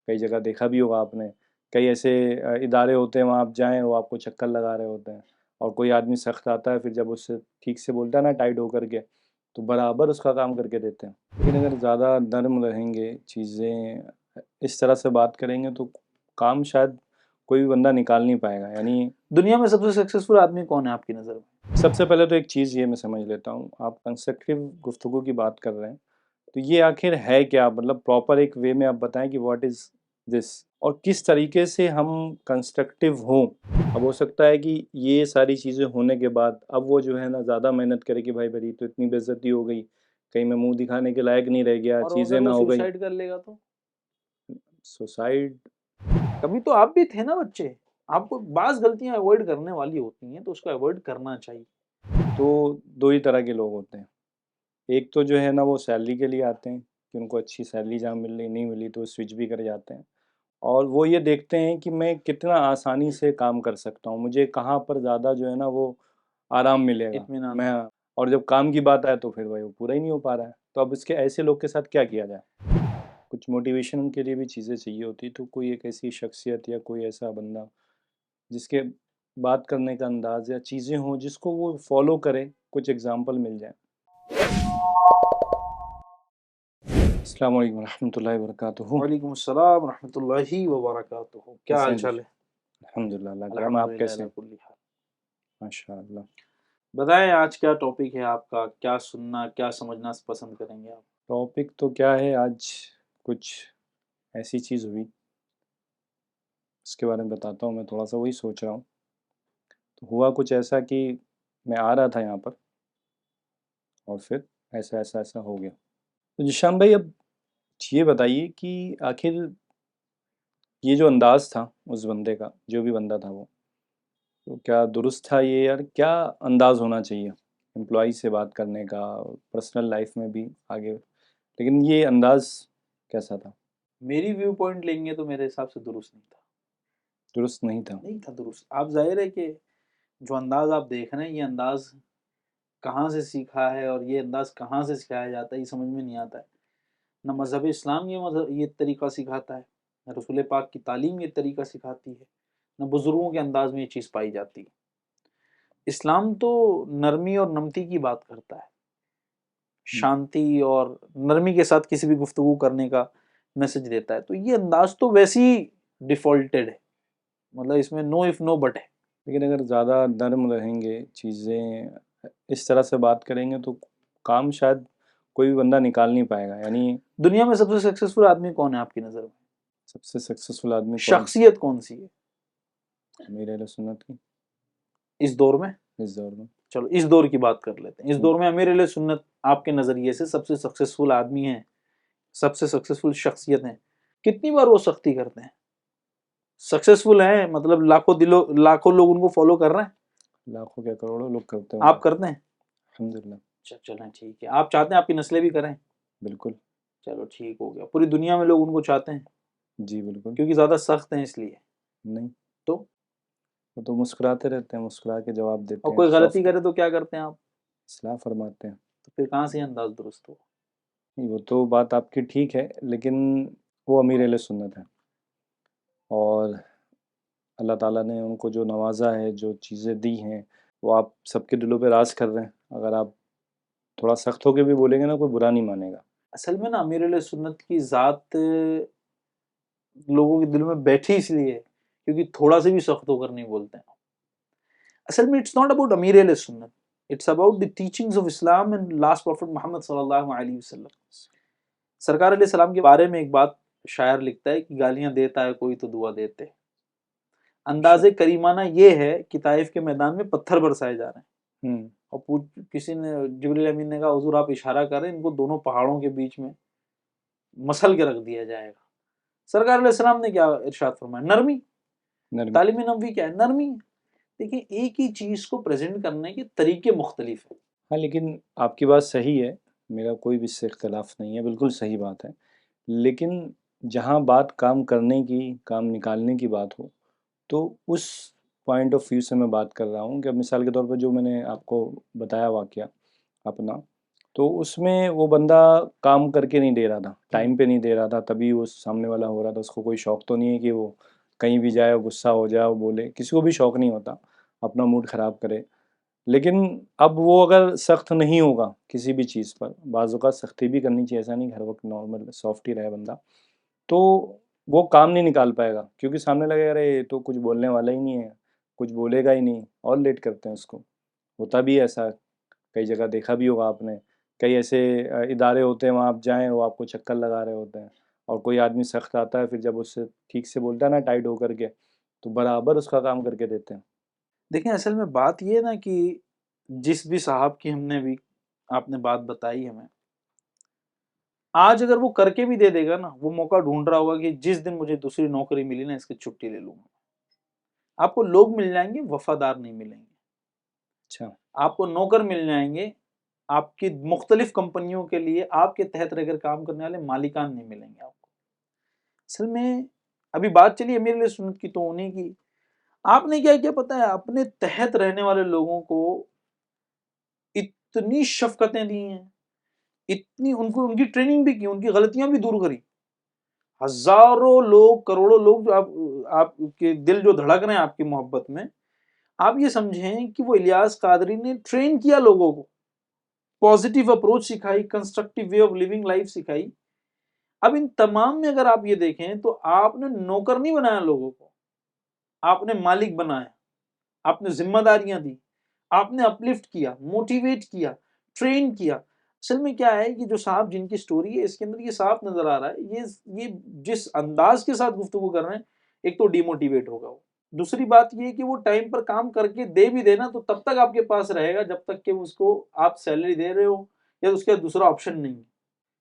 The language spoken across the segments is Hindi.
कई जगह देखा भी होगा आपने। कई ऐसे इदारे होते हैं, वहाँ आप जाएं वो आपको चक्कर लगा रहे होते हैं। और कोई आदमी सख्त आता है, फिर जब उससे ठीक से बोलता है ना टाइट होकर के, तो बराबर उसका काम करके देते हैं। लेकिन अगर ज़्यादा नर्म रहेंगे, चीज़ें इस तरह से बात करेंगे, तो काम शायद कोई भी बंदा निकाल नहीं पाएगा। यानी दुनिया में सबसे सक्सेसफुल आदमी कौन है आपकी नज़र में? सबसे पहले तो एक चीज़ ये मैं समझ लेता हूँ, आप कंस्ट्रक्टिव गुफ्तगू की बात कर रहे हैं, तो ये आखिर है क्या? मतलब प्रॉपर एक वे में आप बताएं कि व्हाट इज़ दिस, और किस तरीके से हम कंस्ट्रक्टिव हों। अब हो सकता है कि ये सारी चीज़ें होने के बाद अब वो जो है ना ज़्यादा मेहनत करे कि भाई मेरी तो इतनी बेइज्जती हो गई, कहीं मैं मुंह दिखाने के लायक नहीं रह गया, और चीज़ें अगर ना वो हो गई। सुसाइड कर लेगा तो? सुसाइड। कभी तो आप भी थे ना बच्चे, आपको बाज़ गलतियाँ अवॉइड करने वाली होती हैं, तो उसको अवॉइड करना चाहिए। तो दो ही तरह के लोग होते हैं। एक तो जो है ना वो सैलरी के लिए आते हैं कि उनको अच्छी सैलरी जहाँ मिल रही नहीं मिली तो स्विच भी कर जाते हैं। और वो ये देखते हैं कि मैं कितना आसानी से काम कर सकता हूँ, मुझे कहाँ पर ज़्यादा जो है ना वो आराम मिलेगा। इत्मीनान। मैं और जब काम की बात आए तो फिर भाई वो पूरा ही नहीं हो पा रहा है। तो अब इसके ऐसे लोग के साथ क्या किया जाए? कुछ मोटिवेशन के लिए भी चीज़ें चाहिए होती, तो कोई एक ऐसी शख्सियत या कोई ऐसा बंदा जिसके बात करने का अंदाज़ या चीज़ें हों जिसको वो फॉलो करे, कुछ एग्ज़ाम्पल मिल जाए। अस्सलाम वालेकुम रहमतुल्लाहि व बरकातुहू। वालेकुम अस्सलाम रहमतुल्लाहि व बरकातुहू। क्या कैसे हाल हैं जी? चाल है? अल्हम्दुलिल्लाह, अल्लाह का करम है। आप अल्हम्दुलिल्लाह कैसे अला हैं? कुल्ली हाल। माशाअल्लाह। बताएं आज क्या टॉपिक है आपका, क्या सुनना क्या समझना पसंद करेंगे आप? टॉपिक तो क्या है आज, कुछ ऐसी चीज़ हुई, उसके बारे में बताता हूँ। मैं थोड़ा-सा वही सोच रहा हूँ। तो हुआ कुछ ऐसा कि मैं आ रहा था यहाँ पर और फिर ऐसा हो गया। तो जिशान भाई, अब ये बताइए कि आखिर ये जो अंदाज़ था उस बंदे का, जो भी बंदा था वो, तो क्या दुरुस्त था ये? यार क्या अंदाज़ होना चाहिए एम्प्लॉई से बात करने का, पर्सनल लाइफ में भी आगे, लेकिन ये अंदाज़ कैसा था? मेरी व्यू पॉइंट लेंगे तो मेरे हिसाब से दुरुस्त नहीं था। दुरुस्त नहीं था। नहीं था दुरुस्त। आप ज़ाहिर है कि जो अंदाज़ आप देख रहे हैं, ये अंदाज़ कहाँ से सीखा है और ये अंदाज़ कहाँ से सिखाया जाता है, ये समझ में नहीं आता है। ना मज़हब इस्लाम ये तरीक़ा सिखाता है, ना रसूल पाक की तालीम ये तरीक़ा सिखाती है, ना बुज़ुर्गों के अंदाज़ में ये चीज़ पाई जाती है। इस्लाम तो नरमी और नमती की बात करता है, शांति और नरमी के साथ किसी भी गुफ्तगू करने का मैसेज देता है। तो ये अंदाज़ तो वैसे ही डिफ़ॉल्टेड है, मतलब इसमें नो इफ़ नो बट है। लेकिन अगर ज़्यादा नर्म रहेंगे, चीज़ें इस तरह से बात करेंगे, तो काम शायद कोई भी बंदा निकाल नहीं पाएगा। यानी दुनिया में सबसे सक्सेसफुल आदमी कौन है आपकी नज़र में? सबसे सक्सेसफुल आदमी कौन? शख्सियत कौन सी है अमीर अहले सुन्नत की इस दौर में? इस दौर में। चलो इस दौर की बात कर लेते हैं। इस हम्म, दौर में अमीर अहले सुन्नत आपके नज़रिए से सबसे सक्सेसफुल आदमी है, सबसे सक्सेसफुल शख्सियत है। कितनी बार वो सख्ती करते हैं? सक्सेसफुल हैं मतलब लाखों लोग उनको फॉलो कर रहे हैं। लाखों क्या करोड़ों लोग करते आप होंगे। करते हैं? अल्हम्दुलिल्लाह। चलें ठीक है। आप चाहते हैं आपकी नस्लें भी करें? बिल्कुल। चलो ठीक हो गया। पूरी दुनिया में लोग उनको चाहते हैं जी बिल्कुल। क्योंकि ज़्यादा सख्त हैं इसलिए। नहीं, तो वो तो मुस्कुराते रहते हैं, मुस्कुरा के जवाब और देते हैं, कोई गलती सॉफ्ट करे तो क्या करते हैं आप? इस्लाह फरमाते हैं। तो फिर कहाँ से ये अंदाज दुरुस्त हो? नहीं, वो तो बात आपकी ठीक है, लेकिन वो अमीर अहले सुन्नत है, और अल्लाह ताला ने उनको जो नवाजा है, जो चीज़ें दी हैं, वो आप सबके दिलों पे राज कर रहे हैं। अगर आप थोड़ा सख्त होके भी बोलेंगे ना, कोई बुरा नहीं मानेगा। असल में ना अमीर अहले सुन्नत की ज़ात लोगों के दिल में बैठी इसलिए है क्योंकि थोड़ा से भी सख्त होकर नहीं बोलते हैं। असल में इट्स नॉट अबाउट अमीर अहले सुन्नत, it's about the teachings of Islam and last prophet Mohammad सल्लल्लाहु अलैहि वसल्लम। सरकार अलैहि सलाम के बारे में एक बात शायर लिखता है कि गालियां देता है कोई तो दुआ देते। अच्छा। अंदाज़े करीमाना ये है कि ताइफ के मैदान में पत्थर बरसाए जा रहे हैं हम्म। और किसी ने जिब्रील अमीन ने कहा हुजूर आप इशारा करें, इनको दोनों पहाड़ों के बीच में मसल के रख दिया जाएगा। सरकार अलैहिस्सलाम ने क्या इरशाद फरमाया? नरमी। नरमी। तालीम नबवी क्या है? नरमी। देखिए एक ही चीज को प्रेजेंट करने के तरीके मुख्तलिफ हैं। हाँ, लेकिन आपकी बात सही है, मेरा कोई भी इससे इख्तलाफ नहीं है, बिल्कुल सही बात है। लेकिन जहाँ बात काम करने की, काम निकालने की बात हो, तो उस पॉइंट ऑफ व्यू से मैं बात कर रहा हूँ कि अब मिसाल के तौर पर जो मैंने आपको बताया वाक़या अपना, तो उसमें वो बंदा काम करके नहीं दे रहा था, टाइम पे नहीं दे रहा था, तभी वो सामने वाला हो रहा था। उसको कोई शौक तो नहीं है कि वो कहीं भी जाए, गुस्सा हो जाए, वो बोले, किसी को भी शौक नहीं होता अपना मूड खराब करे। लेकिन अब वो अगर सख्त नहीं होगा किसी भी चीज़ पर, बाज़ औक़ात सख्ती भी करनी चाहिए, ऐसा नहीं हर वक्त नॉर्मल सॉफ्ट ही रहे बंदा, तो वो काम नहीं निकाल पाएगा, क्योंकि सामने लगेगा अरे ये तो कुछ बोलने वाला ही नहीं है, कुछ बोलेगा ही नहीं, और लेट करते हैं उसको। होता भी है ऐसा, कई जगह देखा भी होगा आपने। कई ऐसे इदारे होते हैं, वहाँ आप जाएँ, वो आपको चक्कर लगा रहे होते हैं, और कोई आदमी सख्त आता है, फिर जब उससे ठीक से बोलता है ना टाइट होकर के, तो बराबर उसका काम करके देते हैं। देखें, असल में बात ये है ना कि जिस भी साहब की हमने भी आपने बात बताई हमें, आज अगर वो करके भी दे देगा ना, वो मौका ढूंढ रहा होगा कि जिस दिन मुझे दूसरी नौकरी मिली ना, इसकी छुट्टी ले लूंगा। आपको लोग मिल जाएंगे, वफादार नहीं मिलेंगे। अच्छा। आपको नौकर मिल जाएंगे, आपकी मुख्तलिफ कंपनियों के लिए आपके तहत रहकर काम करने वाले मालिकान नहीं मिलेंगे आपको। असल में अभी बात चली अमीर अली सुन्नत की तो उन्हीं की। आपने क्या क्या पता है, अपने तहत रहने वाले लोगों को इतनी शफकतें दी हैं, इतनी उनको उनकी ट्रेनिंग भी की, उनकी गलतियां भी दूर करी। हजारों लोग, करोड़ों लोग जो आपके दिल जो धड़क रहे हैं आपकी मोहब्बत में, आप ये समझें कि वो इलियास कादरी ने ट्रेन किया लोगों को, पॉजिटिव अप्रोच सिखाई, constructive way of living life सिखाई। अब इन तमाम में अगर आप ये देखें तो आपने नौकर नहीं बनाया लोगों को, आपने मालिक बनाया, आपने जिम्मेदारियां दी, आपने अपलिफ्ट किया, मोटिवेट किया, ट्रेन किया। असल में क्या है कि जो साहब जिनकी स्टोरी है, इसके अंदर ये साफ नजर आ रहा है, ये जिस अंदाज के साथ गुफ्तगू कर रहे हैं, एक तो डिमोटिवेट होगा वो, दूसरी बात ये कि वो टाइम पर काम करके दे भी देना तो तब तक आपके पास रहेगा जब तक कि उसको आप सैलरी दे रहे हो या उसके दूसरा ऑप्शन नहीं है।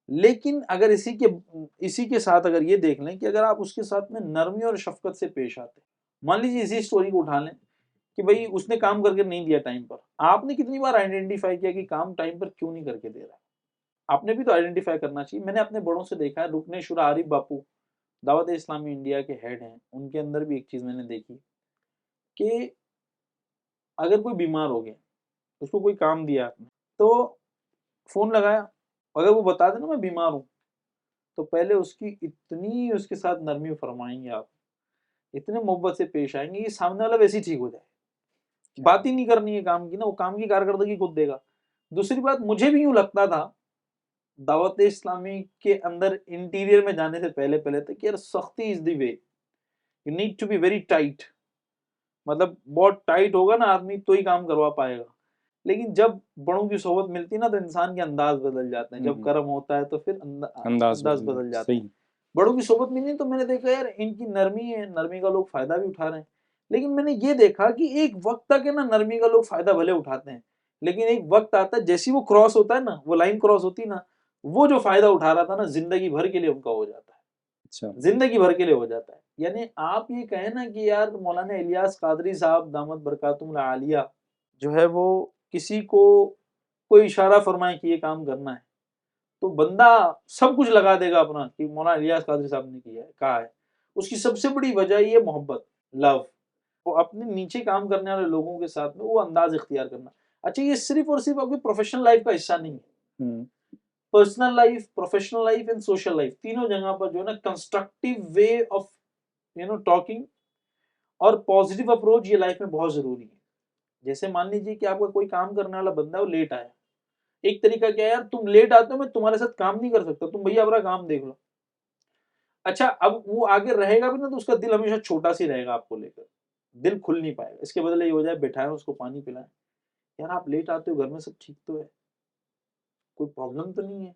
लेकिन अगर इसी के साथ अगर ये देख लें कि अगर आप उसके साथ में नरमी और शफकत से पेश आते, मान लीजिए इसी स्टोरी को उठा लें कि भाई उसने काम करके नहीं दिया टाइम पर, आपने कितनी बार आइडेंटिफाई किया कि काम टाइम पर क्यों नहीं करके दे रहा है? आपने भी तो आइडेंटिफाई करना चाहिए। मैंने अपने बड़ों से देखा है, रुकनेशुरा आरिफ बापू दावत इस्लामी इंडिया के हेड हैं, उनके अंदर भी एक चीज मैंने देखी कि अगर कोई बीमार हो गया, उसको कोई काम दिया आपने, तो फोन लगाया, अगर वो बता देना मैं बीमार हूँ, तो पहले उसकी इतनी उसके साथ नरमी फरमाएंगे आप, इतने मोहब्बत से पेश आएंगे, ये सामने वाला वैसे ही ठीक हो जाए। बात ही नहीं करनी है काम की ना, वो काम की कारकर्दगी खुद देगा। दूसरी बात, मुझे भी यूं लगता था दावत इस्लामी के अंदर इंटीरियर में जाने से पहले पहले तक, यार सख्ती is the way, you need to be very tight, मतलब बहुत टाइट होगा ना आदमी तो ही काम करवा पाएगा। लेकिन जब बड़ों की सोहबत मिलती है ना, तो इंसान के अंदाज बदल जाते हैं, जब कर्म होता है तो फिर अंदाज अंदाज बदल बदल जाता, जाते हैं। सही। बड़ों की सोहबत मिली तो मैंने देखा यार इनकी नरमी है, नरमी का लोग फायदा भी उठा रहे हैं। लेकिन मैंने ये देखा कि एक वक्त तक है ना, नरमी का लोग फायदा भले उठाते हैं, लेकिन एक वक्त आता है, जैसी वो क्रॉस होता है ना, वो लाइन क्रॉस होती है ना, वो जो फायदा उठा रहा था ना, जिंदगी भर के लिए उनका हो जाता है, अच्छा। जिंदगी भर के लिए हो जाता है। यानी आप ये कहें ना कि यार मौलाना इलियास कादरी साहब दामद बरकातुहुम आलिया जो है, वो किसी को कोई इशारा फरमाए कि ये काम करना है, तो बंदा सब कुछ लगा देगा अपना कि मौलाना इलियास कादरी साहब ने किया है, कहा है। उसकी सबसे बड़ी वजह ये मोहब्बत, लव, वो अपने नीचे काम करने वाले लोगों के साथ में वो अंदाज इख्तियार करना। अच्छा, ये सिर्फ और सिर्फ आपकी प्रोफेशनल लाइफ का हिस्सा नहीं है, personal life, professional life and social life, तीनों जगह पर जो है ना, कंस्ट्रक्टिव वे ऑफ टॉकिंग और पॉजिटिव अप्रोच ये लाइफ में बहुत जरूरी है। जैसे मान लीजिए कि आपका कोई काम करने वाला बंदा है, वो लेट आया, एक तरीका क्या है, यार तुम लेट आते हो, मैं तुम्हारे साथ काम नहीं कर सकता, तुम भैया अपना काम देख लो। अच्छा, अब वो आगे रहेगा भी ना, तो उसका दिल हमेशा छोटा सी रहेगा आपको लेकर, दिल खुल नहीं पाएगा। इसके बदले ये हो जाए, बैठाए उसको पानी पिलाएं, यार आप लेट आते हो, घर में सब ठीक तो है, कोई प्रॉब्लम तो नहीं है,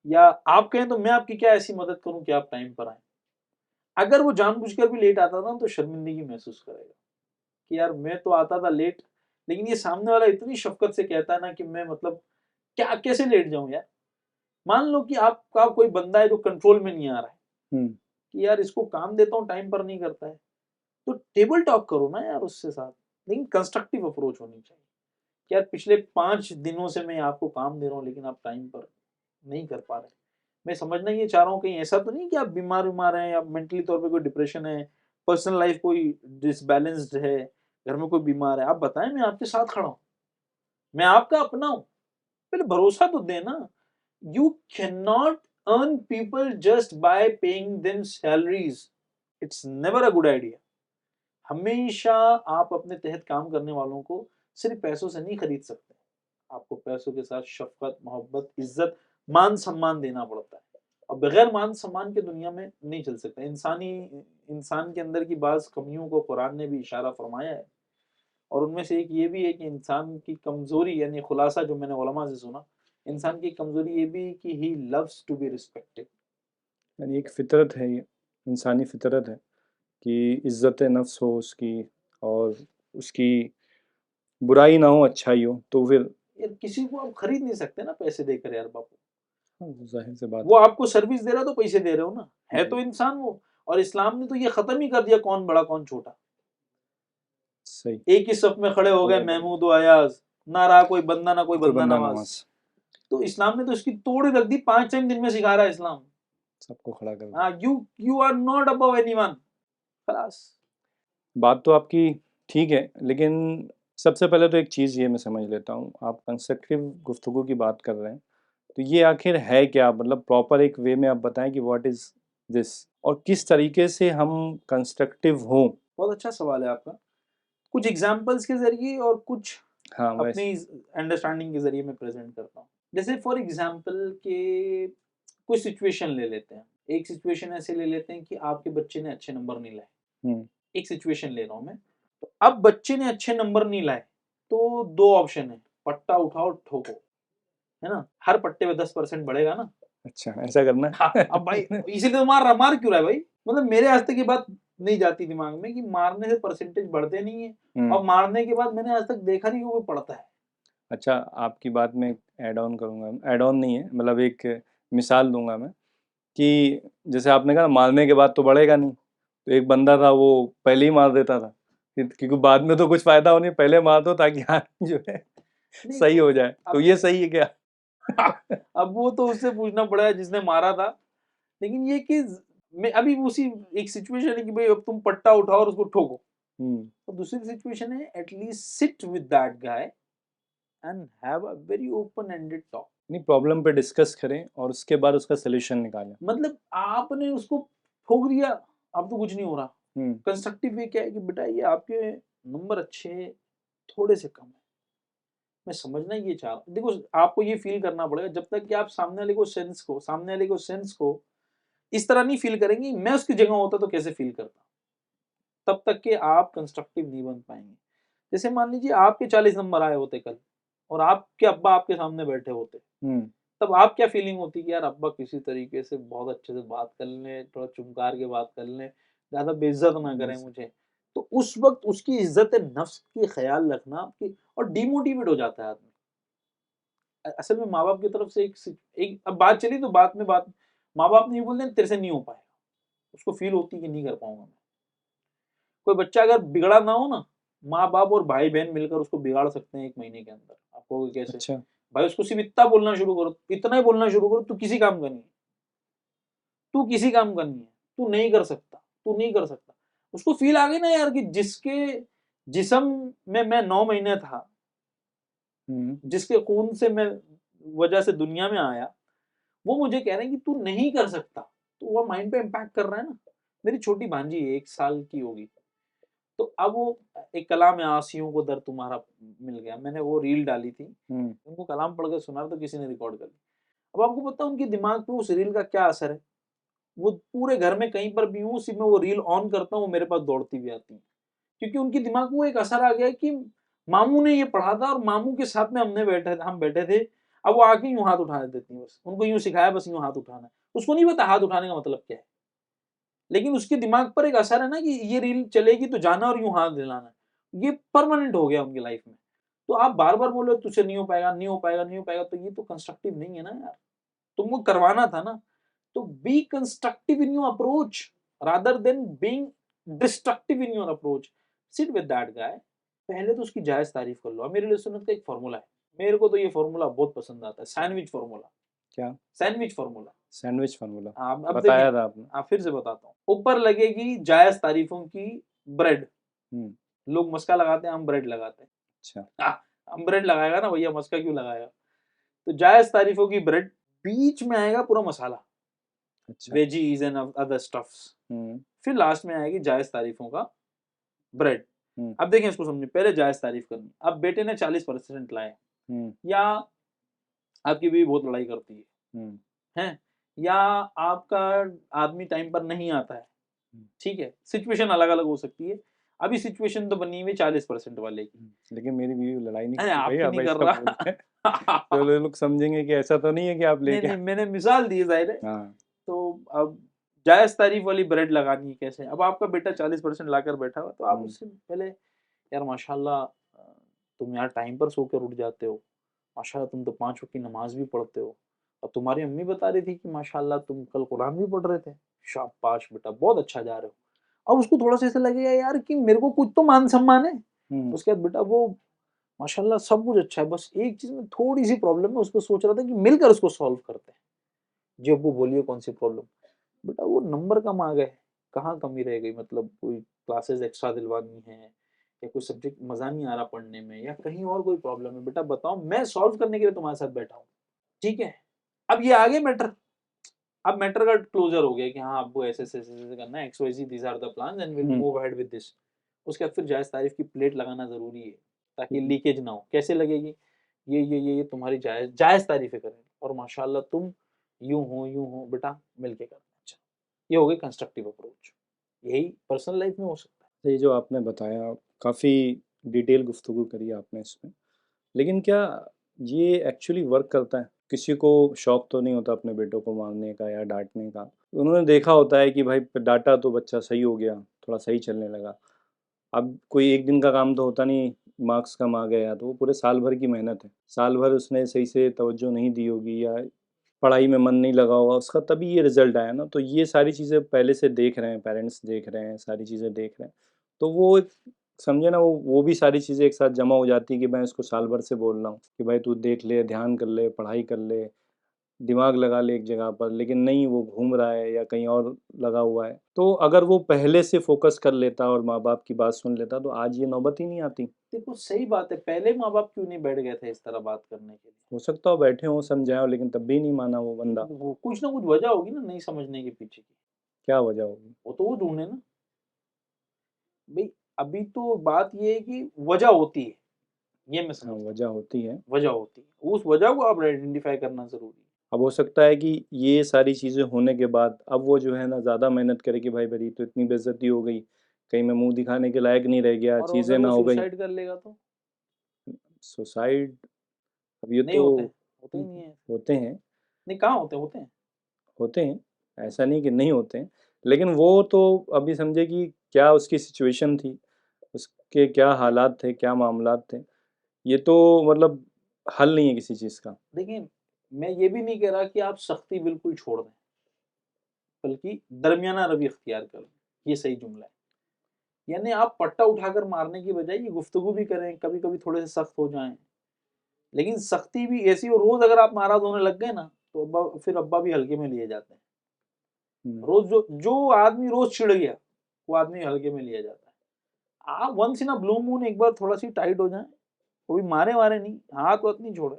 या आप कहें तो मैं आपकी क्या ऐसी मदद करूं कि आप टाइम पर आए। अगर वो जानबूझकर भी लेट आता था तो शर्मिंदगी महसूस करेगा कि यार मैं तो आता था लेट, लेकिन ये सामने वाला इतनी शफकत से कहता है ना कि मैं मतलब क्या कैसे लेट जाऊं यार। मान लो कि आपका कोई बंदा है जो कंट्रोल में नहीं आ रहा है, कि यार इसको काम देता हूँ टाइम पर नहीं करता है, तो टेबल टॉक करो ना यार उससे साथ, लेकिन कंस्ट्रक्टिव अप्रोच होनी चाहिए कि यार पिछले 5 दिनों से मैं आपको काम दे रहा हूँ लेकिन आप टाइम पर नहीं कर पा रहे। मैं समझना ये चाह रहा हूँ, कहीं ऐसा तो नहीं कि आप बीमार हैं या मेंटली तौर पे कोई डिप्रेशन है, पर्सनल लाइफ कोई डिसबैलेंस्ड है, घर में कोई बीमार है, आप बताएं, मैं आपके साथ खड़ा हूँ, मैं आपका अपना हूँ, पहले भरोसा तो देना। You can not earn people just by paying them salaries, it's never a good idea. हमेशा आप अपने तहत काम करने वालों को सिर्फ पैसों से नहीं खरीद सकते, आपको पैसों के साथ शफकत, मोहब्बत, इज्जत, मान सम्मान देना पड़ता है। और बगैर मान सम्मान के दुनिया में नहीं चल सकता। इंसान के अंदर की बाज कमियों को कुरान ने भी इशारा फरमाया है, और उनमें से एक ये भी है कि इंसान की कमजोरी, यानी खुलासा जो मैंने उलमा से सुना, इंसान की कमजोरी ये भी कि he loves to be respected. यानी एक फितरत है, ये इंसानी फितरत है कि इज्जत नफ्स हो उसकी, और उसकी बुराई ना हो अच्छाई हो, तो फिर यार किसी को आप खरीद नहीं सकते ना पैसे देकर यार बापू। हाँ, जाहिर सी बात वो आपको सर्विस दे रहा तो पैसे दे रहे हो ना, है है। तो इंसान वो। और इस्लाम ने तो ये खत्म ही कर दिया कौन बड़ा कौन छोटा। सही। एक ही सफ में खड़े हो गए महमूद व अयाज, ना रहा कोई बंदा ना कोई कोई बंदा बंदा नवाज। नवाज, तो इस्लाम ने तो इसकी तोड़ ही रख दी, 5 टाइम दिन में सिखा रहा है इस्लाम। सबको खड़ा कर दिया। हाँ, you are not above anyone, खलास। बात तो आपकी ठीक है, लेकिन सबसे पहले तो एक चीज़ ये मैं समझ लेता हूँ, आप कंस्ट्रक्टिव गुफ्तगू की बात कर रहे हैं, तो ये आखिर है क्या? मतलब प्रॉपर एक वे में आप बताएं कि व्हाट इज़ दिस, और किस तरीके से हम कंस्ट्रक्टिव हों। बहुत अच्छा सवाल है आपका। कुछ एग्जाम्पल्स के जरिए और कुछ हाँ वैसे। अपनी अंडरस्टैंडिंग के जरिए मैं प्रेजेंट करता हूँ। जैसे फॉर एग्जाम्पल के कोई सिचुएशन ले लेते हैं। एक सिचुएशन ऐसे ले लेते हैं कि आपके बच्चे ने अच्छे नंबर नहीं लाए। हम्म। एक सिचुएशन ले रहा हूं मैं। तो अब बच्चे ने अच्छे नंबर नहीं लाए, तो 2 ऑप्शन है, पट्टा उठाओ ठोको, है ना? हर पट्टे पे 10% बढ़ेगा ना। अच्छा, ऐसा करना हाँ, अब भाई इसीलिए तो मार रहा, मार क्यों रहा है भाई? मतलब मेरे आज तक ये बात नहीं जाती दिमाग में कि मारने से परसेंटेज बढ़ते नहीं है, और मारने के बाद मैंने आज तक देखा नहीं कि वो पड़ता है। अच्छा, आपकी बात में ऐड ऑन करूँगा, ऐड ऑन नहीं है, मतलब एक मिसाल दूंगा मैं कि जैसे आपने कहा मारने के बाद तो बढ़ेगा नहीं, तो एक बंदा था वो पहले ही मार देता था, क्योंकि बाद में तो कुछ फायदा हो नहीं, पहले मार दो ताकि आदमी जो है नहीं, सही हो जाए। तो अब ये सही है क्या? अब वो तो उससे पूछना पड़ेगा जिसने मारा था। लेकिन ये कि मैं अभी उसी एक सिचुएशन है कि भाई अब तुम पट्टा उठाओ और उसको ठोको। और दूसरी सिचुएशन है at least sit with that guy and have a very open ended talk. नहीं, प्रॉब्लम पे डिस्कस करें और उसके बाद उसका सोल्यूशन निकालें। मतलब आपने उसको ठोक दिया, अब तो कुछ नहीं हो रहा। कंस्ट्रक्टिव वे क्या है कि बेटा ये आपके नंबर अच्छे थोड़े से कम है, मैं समझना ये चाह रहा हूँ। देखो आपको ये फील करना पड़ेगा जब तक कि आप सामने वाले को सेंस को इस तरह नहीं फील करेंगे मैं उसकी जगह होता तो कैसे फील करता, तब तक के आप कंस्ट्रक्टिव नहीं बन पाएंगे। जैसे मान लीजिए आपके 40 नंबर आए होते कल, और आपके अब्बा आपके सामने बैठे होते, तब आप क्या फीलिंग होती कि यार अब्बा किसी तरीके से बहुत अच्छे से बात कर लें, थोड़ा चुमकार के बात कर लें, ज्यादा बेइज्जत ना करें मुझे। तो उस वक्त उसकी इज्जत नफ्स की ख्याल रखना आपकी, और डिमोटिवेट हो जाता है आदमी। असल में माँ बाप की तरफ से एक अब बात चली तो बात माँ बाप ने ये बोल दें तेरे से नहीं हो पाएगा, उसको फील होती है कि नहीं कर पाऊंगा मैं। कोई बच्चा अगर बिगड़ा ना हो ना, माँ बाप और भाई बहन मिलकर उसको बिगाड़ सकते हैं 1 महीने के अंदर। आपको कैसे? अच्छा। भाई उसको सिर्फ इतना बोलना शुरू करो, इतना ही बोलना शुरू करो, तू किसी काम का नहीं है, तू किसी काम का नहीं है, तू नहीं कर सकता, तू नहीं कर सकता। उसको फील आ गई ना यार कि जिसके जिसम में मैं 9 महीने था, जिसके खून से मैं वजह से दुनिया में आया, वो मुझे कह रहे हैं कि तू नहीं कर सकता, तो वो माइंड पे इम्पैक्ट कर रहा है ना। मेरी छोटी भांजी है 1 साल की होगी, तो अब वो एक कलाम है आसियों को दर तुम्हारा मिल गया, मैंने वो रील डाली थी, उनको कलाम पढ़ के सुना तो किसी ने रिकॉर्ड कर ली। अब आपको पता है उनके दिमाग पे उस रील का क्या असर है? वो पूरे घर में कहीं पर भी हूँ, सिर्फ मैं वो रील ऑन करता हूँ, मेरे पास दौड़ती भी आती है, क्योंकि उनके दिमाग में वो एक असर आ गया है कि मामू ने ये पढ़ा था और मामू के साथ में हम बैठे थे। अब वो आके यूं हाथ उठा देती है, बस उनको यूं सिखाया बस यूं हाथ उठाना है, उसको नहीं पता हाथ उठाने का मतलब क्या है, लेकिन उसके दिमाग पर एक असर है ना कि ये रील चलेगी तो जाना और यूं हाथ दिलाना, ये परमानेंट हो गया उनकी लाइफ में। तो आप बार बार बोलो तुझसे नहीं हो पाएगा, नहीं हो पाएगा, नहीं हो पाएगा, तो ये तो कंस्ट्रक्टिव नहीं है ना यार, तुमको करवाना था ना। तो be constructive in your approach rather than being destructive in your approach. Sit with that guy, पहले तो उसकी जायज तारीफ कर लो। अब मेरे लिए सुन्नत का एक फॉर्मूला है, मेरे को तो ये फॉर्मूला बहुत पसंद आता है, सैंडविच फॉर्मूला। क्या? Sandwich formula. सैंडविच फार्मूला अब देखिए, बताया था आपने? फिर से बताता हूँ। ऊपर लगेगी जायज तारीफों की ब्रेड, लोग मस्का लगाते हैं, हम ब्रेड लगाते हैं। अच्छा। हम ब्रेड लगाएगा ना भैया, मस्का क्यों लगाएगा? तो जायज तारीफों की ब्रेड, बीच में आएगा पूरा मसाला, अच्छा। वेजीज एंड अदर स्टफ्स, फिर लास्ट में आएगी जायज तारीफों का ब्रेड। अब देखें इसको समझिए, पहले जायज तारीफ करनी, अब बेटे ने 40% लाए, या आपकी बीवी बहुत लड़ाई करती है, या आपका आदमी टाइम पर नहीं आता है, ठीक है, सिचुएशन अलग अलग हो सकती है। अभी सिचुएशन तो बनी हुई 40% वाले की, लेकिन मेरी बीवी लड़ाई नहीं करती भाई, आपकी आप नहीं कर ऐसा बोलते हैं तो रहा लोग समझेंगे कि ऐसा तो नहीं है कि आप नहीं लेके नहीं, मैंने मिसाल दी जाहिर है। हाँ। तो अब जायज तारीफ वाली ब्रेड लगानी है कैसे? अब आपका बेटा 40% लाकर बैठा हुआ, तो आप उससे पहले, यार माशाल्लाह तुम यार टाइम पर सो कर उठ जाते हो, माशाल्लाह तुम तो 5 वक्त की नमाज भी पढ़ते हो, और तुम्हारी अम्मी बता रही थी कि माशाल्लाह तुम कल कुरान भी पढ़ रहे थे, शाबाश बेटा बहुत अच्छा जा रहे हो। अब उसको थोड़ा सा ऐसा लगेगा यार कि मेरे को कुछ तो मान सम्मान है। उसके बाद बेटा वो माशाल्लाह सब कुछ अच्छा है, बस एक चीज में थोड़ी सी प्रॉब्लम है, उसको सोच रहा था कि मिलकर उसको सॉल्व करते हैं। जी अब्बू बोलिए कौन सी प्रॉब्लम? बेटा वो नंबर कम आ गए। कहाँ कमी रह गई? मतलब कोई क्लासेस एक्स्ट्रा दिलवानी है, या कोई सब्जेक्ट मजा नहीं आ रहा पढ़ने में, या कहीं और कोई प्रॉब्लम है? बेटा बताओ, मैं सॉल्व करने के लिए तुम्हारे साथ बैठा हूँ, ठीक है। अब ये आगे मैटर, अब मैटर का क्लोजर हो गया कि हाँ अब्बू ऐसे ऐसे ऐसे करना है, X Y Z these are the plans and will move ahead with this. उसके बाद फिर जायज तारीफ की प्लेट लगाना जरूरी है, ताकि लीकेज ना हो। कैसे लगेगी? ये तुम्हारी जायज जायज तारीफें करें, और माशाल्लाह तुम यूं हो बेटा, मिलके करना। अच्छा, ये हो गई कंस्ट्रक्टिव अप्रोच, यही पर्सनल लाइफ में हो सकता है। ये जो आपने बताया, काफ़ी डिटेल गुफ्तगू करी आपने इसमें, लेकिन क्या ये एक्चुअली वर्क करता है? किसी को शौक तो नहीं होता अपने बेटों को मारने का या डांटने का। उन्होंने देखा होता है कि भाई डांटा तो बच्चा सही हो गया, थोड़ा सही चलने लगा। अब कोई एक दिन का काम तो होता नहीं, मार्क्स कम आ गया तो वो पूरे साल भर की मेहनत है। साल भर उसने सही से तवज्जो नहीं दी होगी, या पढ़ाई में मन नहीं लगा होगा उसका, तभी ये रिजल्ट आया ना। तो ये सारी चीज़ें पहले से देख रहे हैं, पेरेंट्स देख रहे हैं, सारी चीज़ें देख रहे हैं। तो वो एक, समझे ना, वो भी सारी चीज़ें एक साथ जमा हो जाती है कि मैं इसको साल भर से बोल रहा हूँ कि भाई तू देख ले, ध्यान कर ले, पढ़ाई कर ले, दिमाग लगा ले एक जगह पर, लेकिन नहीं, वो घूम रहा है या कहीं और लगा हुआ है। तो अगर वो पहले से फोकस कर लेता और माँ बाप की बात सुन लेता तो आज ये नौबत ही नहीं आती। देखो सही बात है, पहले माँ बाप क्यों नहीं बैठ गए थे इस तरह बात करने के लिए? हो सकता हो बैठे हो, समझाओ, लेकिन तब भी नहीं माना वो बंदा। वो कुछ ना कुछ वजह होगी ना नहीं समझने के पीछे की, क्या वजह होगी? वो तो वो ढूंढे ना भाई। अभी तो बात ये है कि वजह होती है, ये मैं हाँ, समझता हूँ, वजह होती है। वजह होती है, उस वजह को आप आइडेंटिफाई करना जरूरी है। अब हो सकता है कि ये सारी चीज़ें होने के बाद अब वो जो है ना ज़्यादा मेहनत करे कि भाई मेरी तो इतनी बेइज्जती हो गई, कहीं मैं मुंह दिखाने के लायक नहीं रह गया, और चीज़ें अगर ना वो हो गई। सुसाइड कर लेगा तो? सुसाइड, अब ये नहीं तो होते, होते ही नहीं है। होते हैं। नहीं कहाँ होते? होते हैं। होते हैं, ऐसा नहीं कि नहीं होते हैं, लेकिन वो तो अभी समझे कि क्या उसकी सिचुएशन थी, उसके क्या हालात थे, क्या मामलात थे, ये तो मतलब हल नहीं है किसी चीज़ का। देखिए, मैं ये भी नहीं कह रहा कि आप सख्ती बिल्कुल छोड़ दें, बल्कि दरमियाना रवि अख्तियार करें, ये सही जुमला है। यानी आप पट्टा उठाकर मारने की बजाय ये गुफ्तगू भी करें, कभी कभी थोड़े से सख्त हो जाएं, लेकिन सख्ती भी ऐसी हो, रोज अगर आप नाराज होने लग गए ना, तो फिर अब्बा भी हल्के में लिए जाते हैं। रोज जो जो आदमी रोज चिढ़ गया, वो आदमी हल्के में लिया जाता है। आप once in a blue moon एक बार थोड़ा सी टाइट हो जाए, वो भी मारे वारे नहीं, हाथ वाथ नहीं छोड़े,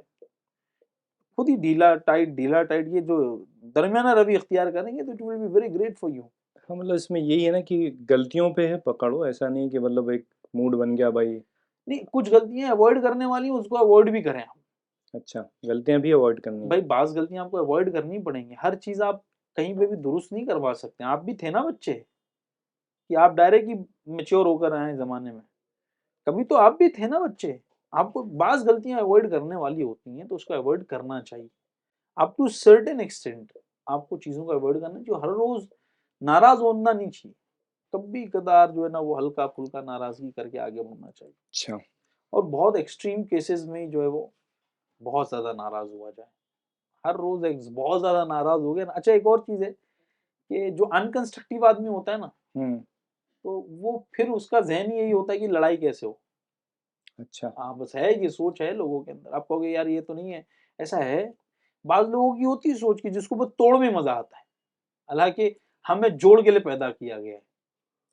खुद ही ढीला टाइट ये जो दरमियाना रवि अख्तियार करेंगे, तो it will be very great for you. हाँ, मतलब इसमें यही है ना कि गलतियों पे है पकड़ो, ऐसा नहीं कि मतलब एक मूड बन गया भाई। नहीं, कुछ गलतियां अवॉइड करने वाली हैं, उसको अवॉइड भी करें हम। अच्छा, गलतियां भी अवॉइड करनी है। भाई बाज गलतियां आपको अवॉइड करनी पड़ेंगी, हर चीज आप कहीं पे भी दुरुस्त नहीं करवा सकते। आप भी थे ना बच्चे, कि आप डायरेक्ट ही मेच्योर होकर आए जमाने में, कभी तो आप भी थे ना बच्चे। आपको बाज गलतियां अवॉइड करने वाली होती हैं, तो उसको अवॉइड करना चाहिए। अप टू सर्टेन एक्सटेंट आपको चीजों को अवॉइड करना, जो हर रोज नाराज होना नहीं चाहिए। कभी कदार जो है ना, वो हल्का फुल्का नाराजगी करके आगे बढ़ना चाहिए। अच्छा। और बहुत एक्सट्रीम केसेस में जो है वो बहुत ज्यादा नाराज हुआ जाए, हर रोज बहुत ज्यादा नाराज हो गया ना। अच्छा, एक और चीज है कि जो अनकंस्ट्रक्टिव आदमी होता है ना, हम्म। तो वो फिर उसका जहन यही होता है कि लड़ाई कैसे हो। अच्छा। हाँ बस है, ये सोच है लोगों के अंदर। आप कहोगे यार ये तो नहीं है, ऐसा है। बाज लोगों की होती है सोच की, जिसको बस तोड़ में मजा आता है, हालांकि हमें जोड़ के लिए पैदा किया गया है,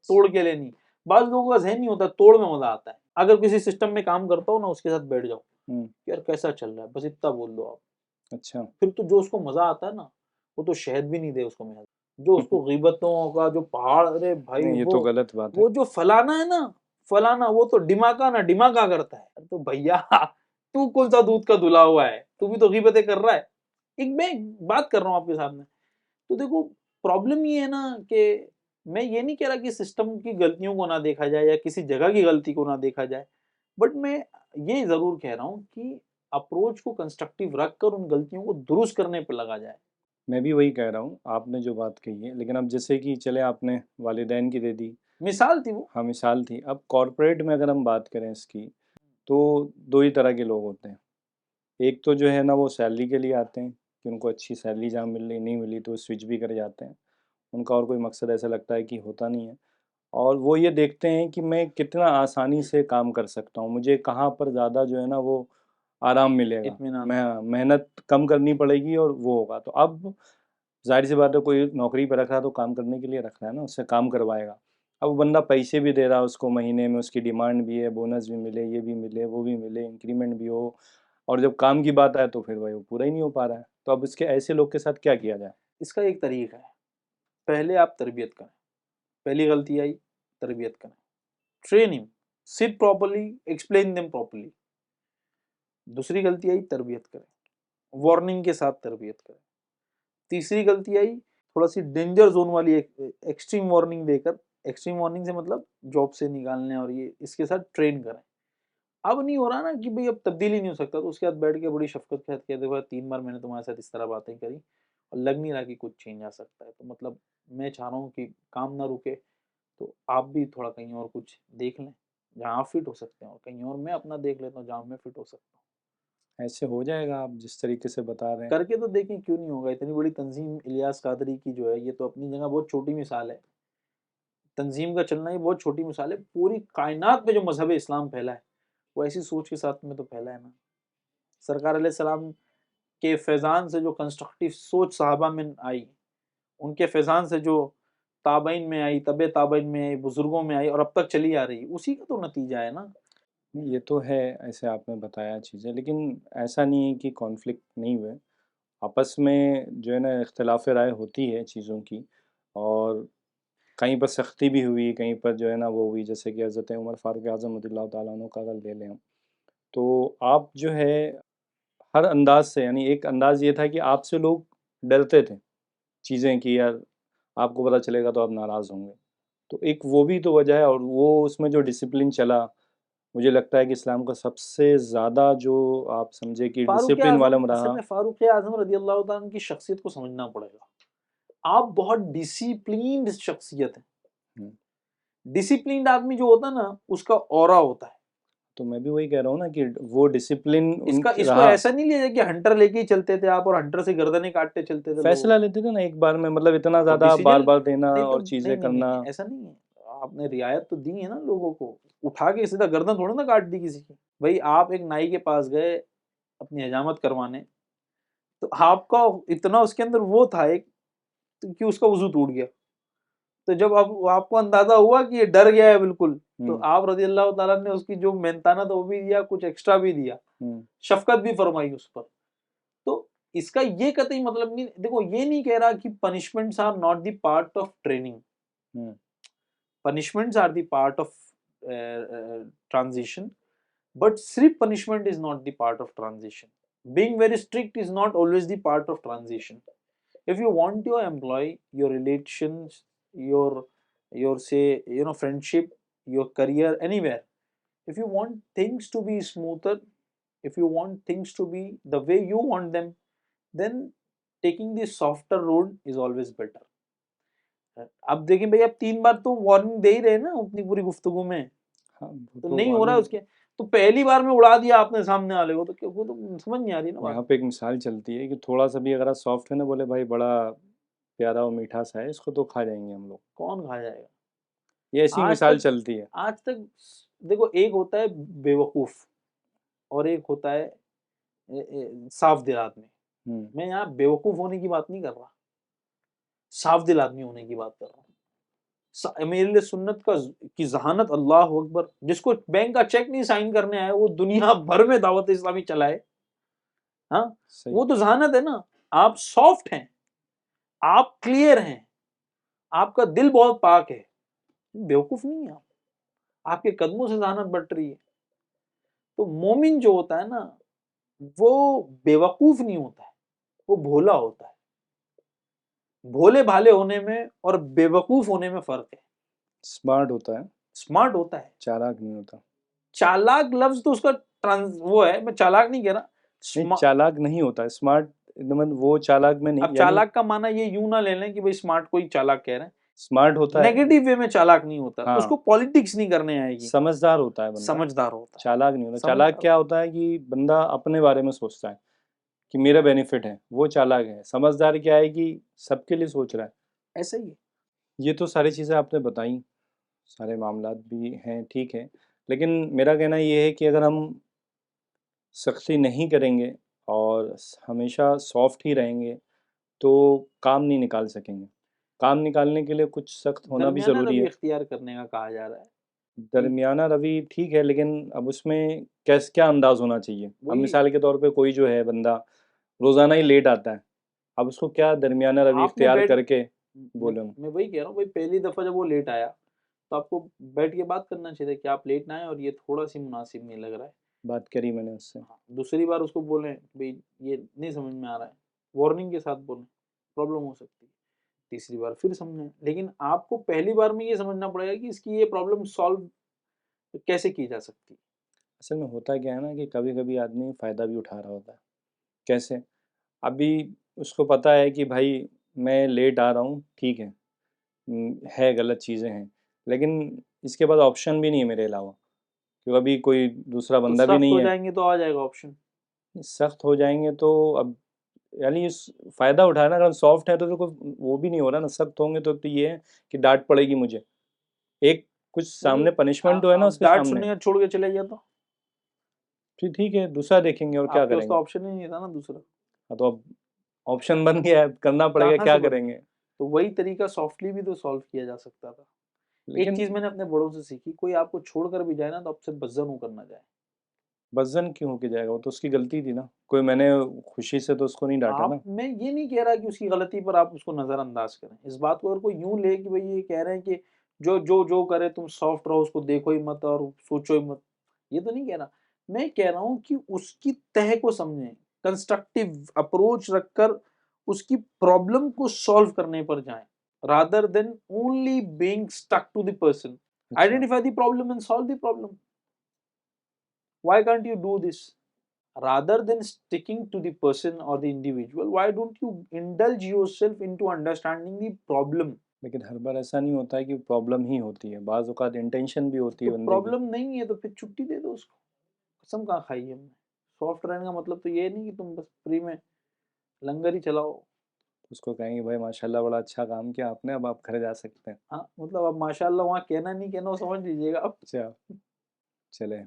तोड़ के लिए नहीं। बाज लोगों का जहन नहीं होता, तोड़ में मजा आता है। अगर किसी सिस्टम में काम करता हो ना, उसके साथ बैठ जाओ, हम्म। यार कैसा चल रहा है, बस इतना बोल दो आप, अच्छा। फिर तो जो उसको मजा आता है ना, वो तो शहद भी नहीं दे उसको महल। जो उसको गीबतों का जो पहाड़, अरे भाई नहीं, ये तो वो गलत बात है। वो जो फलाना है ना, फलाना वो तो डिमाका ना डिमाका करता है। तो भैया तू कौन सा दूध का धुला हुआ है, तू भी तो गीबतें कर रहा है। एक मैं बात कर रहा हूँ आपके सामने। तो देखो प्रॉब्लम ये है ना कि मैं ये नहीं कह रहा कि सिस्टम की गलतियों को ना देखा जाए या किसी जगह की गलती को ना देखा जाए, बट मैं ये जरूर कह रहा हूँ कि अप्रोच को कंस्ट्रक्टिव रखकर उन गलतियों को दुरुस्त करने पर लगा जाए। मैं भी वही कह रहा हूँ आपने जो बात कही है, लेकिन अब जैसे कि चले आपने वालिदैन की दे दी, मिसाल थी वो। हाँ मिसाल थी। अब कॉरपोरेट में अगर हम बात करें इसकी, तो दो ही तरह के लोग होते हैं। एक तो जो है ना वो सैलरी के लिए आते हैं कि उनको अच्छी सैलरी जहाँ मिल रही नहीं मिली तो स्विच भी कर जाते हैं, उनका और कोई मकसद ऐसा लगता है कि होता नहीं है। और वो ये देखते हैं कि मैं कितना आसानी से काम कर सकता हूँ, मुझे कहाँ पर ज़्यादा जो है ना वो आराम मिलेगा, इत्मीनान मैं होगा। मेहनत कम करनी पड़ेगी और वो होगा। तो अब जाहिर सी बात है, कोई नौकरी पर रख रहा है तो काम करने के लिए रख रहा है ना, उससे काम करवाएगा। अब वो बंदा पैसे भी दे रहा है उसको, महीने में उसकी डिमांड भी है, बोनस भी मिले, ये भी मिले, वो भी मिले, इंक्रीमेंट भी हो, और जब काम की बात आए तो फिर भाई वो पूरा ही नहीं हो पा रहा है। तो अब इसके ऐसे लोग के साथ क्या किया जाए? इसका एक तरीका है, पहले आप तरबियत करें। पहली गलती आई, तरबियत करें, train him, sit properly, explain them properly. दूसरी गलती आई, तरबियत करें, वार्निंग के साथ तरबियत करें। तीसरी गलती आई, थोड़ा सी डेंजर जोन वाली एक्सट्रीम वार्निंग देकर, एक्सट्रीम वार्निंग से मतलब जॉब से निकालने और ये इसके साथ ट्रेन करें। अब नहीं हो रहा ना कि भाई अब तब्दील ही नहीं हो सकता, तो उसके बाद बैठ के बड़ी शफकत के साथ कह देखो 3 बार मैंने तुम्हारे साथ इस तरह बातें करी और लग नहीं रहा कि कुछ चेंज आ सकता है। तो मतलब मैं चाह रहा हूँ कि काम ना रुके, तो आप भी थोड़ा कहीं और कुछ देख लें जहाँ आप फिट हो सकते हैं, और कहीं और मैं अपना देख लेता हूँ जहाँ मैं फिट हो सकता हूँ। ऐसे हो जाएगा आप जिस तरीके से बता रहे हैं? करके तो देखें, क्यों नहीं होगा। इतनी बड़ी तंजीम इलियास कादरी की जो है, ये तो अपनी जगह बहुत छोटी मिसाल है। तंजीम का चलना ही बहुत छोटी मिसाल है। पूरी कायनात में जो मजहब इस्लाम फैला है, वो ऐसी सोच के साथ में तो फैला है ना। सरकार अलैहिस्सलाम के फैज़ान से जो कंस्ट्रक्टिव सोच सहाबा में आई, उनके फैज़ान से जो ताबईन में आई, तबे ताबईन में आई, बुजुर्गों में आई और अब तक चली आ रही, उसी का तो नतीजा है ना। नहीं, ये तो है, ऐसे आपने बताया चीज़ें, लेकिन ऐसा नहीं है कि कॉन्फ्लिक्ट नहीं हुए। आपस में जो है ना इख्तिलाफ़ राय होती है चीज़ों की, और कहीं पर सख्ती भी हुई, कहीं पर जो है ना वो हुई, जैसे कि हज़रत उमर फ़ारूक आज़म रज़ियल्लाहु ताला अन्हु का अगर ले लें हम, तो आप जो है हर अंदाज़ से, यानी एक अंदाज़ ये था कि आपसे लोग डरते थे चीज़ें कि यार आपको पता चलेगा तो आप नाराज़ होंगे। तो एक वो भी तो वजह है, और वो उसमें जो डिसिप्लिन चला, मुझे लगता है कि इस्लाम का सबसे ज़्यादा जो आप समझे कि फारूक डिसिप्लिन आजम, वाला असल रहा। में फारूक आजम रजी अल्लाह तआला अन्हु की शख्सियत को समझना पड़ेगा। आप बहुत डिसिप्लिन्ड शख्सियत है। हुँ, डिसिप्लिन्ड आदमी जो होता है ना, उसका ऑरा होता है। तो मैं भी वही कह रहा हूँ ना कि वो डिसिप्लिन उन इसका इसको रहा। ऐसा नहीं लिया जाए कि हंटर लेके ही चलते थे आप और हंटर से गर्दनें काटते चलते थे लोगों फैसला की। लेते थे ना एक बार में, मतलब इतना तो ज़्यादा डिसीजन बार-बार देना नहीं, तो और नहीं चीज़ें नहीं नहीं करना। नहीं, ऐसा नहीं है। आपने रियायत तो दी है ना लोगों को, उठा के सीधा गर्दन थोड़ी ना काट दी किसी की। भाई आप एक नाई के पास गए अपनी हजामत करवाने, तो आपका इतना उसके अंदर वो था एक, कि उसका वजू टूट गया। तो जब अब आपको अंदाजा हुआ कि ये डर गया है बिल्कुल, तो हुँ, आप रजी अल्लाह ताला ने उसकी जो मेहनताना तो वो भी दिया, कुछ एक्स्ट्रा भी दिया, हुँ, शफकत भी फरमाई उस पर। तो इसका ये कतई मतलब नहीं, देखो ये नहीं कह रहा कि punishments are not the part of training. Hmm, punishments are the part of transition, but strict punishment is not the part of transition. Being very strict is not always the part of transition. If you want your employee, your relations, your say, friendship, your career, anywhere, if you want things to be smoother, if you want things to be the way you want them, then taking the softer road is always better. अब देखिए भाई, आप 3 बार तो वार्निंग दे ही रहे हैं ना अपनी पूरी गुफ्तगू में, हाँ, वो तो तो नहीं हो रहा है वार्निंग। उसके। तो पहली बार में उड़ा दिया आपने सामने वाले को, तो क्या, वो तो समझ नहीं आ रही ना बात। यहाँ पे एक मिसाल चलती है कि थोड़ा-सा भी अगर आप सॉफ्ट है ना, बोले भाई बड़ा प्यारा और मीठा सा है, इसको तो खा जाएँगे हम लोग। कौन खा जाएगा? ये ऐसी आज मिसाल तक चलती है। आज तक देखो, एक होता है बेवकूफ और एक होता है साफ दिल आदमी। हुँ, मैं यहाँ बेवकूफ होने की बात नहीं कर रहा, साफ दिल आदमी होने की बात कर रहा हूँ। मेरे लिए सुन्नत का की जहानत, अल्लाह अकबर, जिसको बैंक का चेक नहीं साइन करने आया वो दुनिया भर में दावत इस्लामी चलाए, हाँ, सही। वो तो जहानत है ना। आप सॉफ्ट हैं, आप क्लियर हैं, आपका दिल बहुत पाक है, बेवकूफ नहीं है आप, आपके कदमों से जहानत बट रही है। तो मोमिन जो होता है ना, वो बेवकूफ नहीं होता है, वो भोला होता है। भोले भाले होने में और बेवकूफ होने में फर्क है। स्मार्ट होता है, स्मार्ट होता है, चालाक नहीं होता। चालाक लफ्ज तो उसका वो है, मैं चालाक नहीं कह रहा। नहीं, चालाक नहीं होता है, स्मार्ट मतलब वो चालाक में अब नहीं, यानी चालाक का माना ये यूं ना ले लें कि भाई स्मार्ट को ही चालाक कह रहे हैं। स्मार्ट होता है, नेगेटिव वे में चालाक नहीं होता, हाँ, उसको पॉलिटिक्स नहीं करने आएगी। समझदार होता है बंदा, समझदार होता है, चालाक नहीं होता। चालाक समझदार क्या होता है कि बंदा अपने बारे में सोचता है कि मेरा बेनिफिट है, वो चालाक है। समझदार क्या है कि सबके लिए सोच रहा है। ऐसा ही है। ये तो सारी चीज़ें आपने बताई, सारे मामलात भी हैं, ठीक है। लेकिन मेरा कहना ये है कि अगर हम सख्ती नहीं करेंगे और हमेशा सॉफ्ट ही रहेंगे तो काम नहीं निकाल सकेंगे। काम निकालने के लिए कुछ सख्त होना भी दरमियाना ज़रूरी रवि है। इख्तियार करने का कहा जा रहा है कि दरमियाना रवि ठीक है, लेकिन अब उसमें कैस क्या अंदाज़ होना चाहिए? अब वही मिसाल के तौर पे कोई जो है बंदा रोज़ाना ही लेट आता है, अब उसको क्या दरमियाना रवि आपने इख्तियार बैठ करके मैं, बोलूँ? मैं वही कह रहा हूँ भाई, पहली दफा जब वो लेट आया तो आपको बैठ के बात करना चाहिए था कि आप लेट ना आए और ये थोड़ा सी मुनासिब नहीं लग रहा है। बात करी मैंने उससे। हाँ, दूसरी बार उसको बोलें भाई ये नहीं समझ में आ रहा है, वार्निंग के साथ बोलें, प्रॉब्लम हो सकती है। तीसरी बार फिर समझें, लेकिन आपको पहली बार में ये समझना पड़ेगा कि इसकी ये प्रॉब्लम सॉल्व कैसे की जा सकती है। असल में होता क्या है ना कि कभी-कभी आदमी फ़ायदा भी उठा रहा होता है। कैसे? अभी उसको पता है कि भाई मैं लेट आ रहा हूँ, ठीक है, है गलत चीज़ें हैं, लेकिन इसके बाद ऑप्शन भी नहीं है मेरे अलावा, क्योंकि अभी कोई दूसरा तो बंदा भी सख्त नहीं हो है। जाएंगे तो आ जाएगा ऑप्शन। सख्त हो जाएंगे तो अब यानी इस फ़ायदा उठाना, अगर सॉफ्ट है तो कोई वो भी नहीं हो रहा ना। सख्त होंगे तो ये है कि डांट पड़ेगी मुझे, एक कुछ नहीं, सामने पनिशमेंट तो है ना आप उसके डांट सामने। सुनने का छोड़ के चले गया तो फिर ठीक है, दूसरा देखेंगे और क्या आपके पास तो करेंगे। ऑप्शन ही नहीं था ना दूसरा। हाँ, तो अब ऑप्शन बन गया है, करना पड़ेगा, कहाँ क्या से बना? करेंगे। तो वही तरीका सॉफ्टली भी तो सॉल्व किया जा सकता था। एक लेकिन चीज मैंने अपने बड़ों से सीखी, कोई आपको छोड़कर भी जाए ना तो आपसे बज्जन होकर ना जाए। बज़्ज़न क्यों होके जाएगा, वो तो उसकी गलती थी ना, कोई मैंने खुशी से तो उसको नहीं डांटा आप ना। मैं ये नहीं कह रहा कि उसकी गलती पर आप उसको नजरअंदाज करें। इस बात को अगर कोई यूं ले कि भाई ये कह रहे हैं कि जो करे तुम सॉफ्ट रहो, उसको देखो ही मत और सोचो ही मत, ये तो नहीं कह रहा। मैं कह रहा हूँ कि उसकी तह को समझें, कंस्ट्रक्टिव अप्रोच रखकर उसकी प्रॉब्लम को सॉल्व करने पर जाएं, rather than only being stuck to the person. अच्छा, identify the problem and solve the problem. Why can't you do this? Rather than sticking to the person or the individual, why don't you indulge yourself into understanding the problem? लेकिन हर बार ऐसा नहीं होता है कि प्रॉब्लम ही होती है, बाज़ औक़ात इंटेंशन भी होती तो है बंदे की। प्रॉब्लम नहीं है तो फिर छुट्टी दे दो उसको। कसम कहाँ खाई है हमने? सॉफ्ट रहने का मतलब तो ये नहीं कि तुम बस फ्री में लंगर ही चलाओ। उसको कहेंगे भाई माशाल्लाह बड़ा अच्छा काम किया आपने, अब आप घर जा सकते हैं। हाँ, मतलब अब माशाल्लाह वहाँ कहना नहीं कहना वो समझ लीजिएगा अब। अच्छा, चले।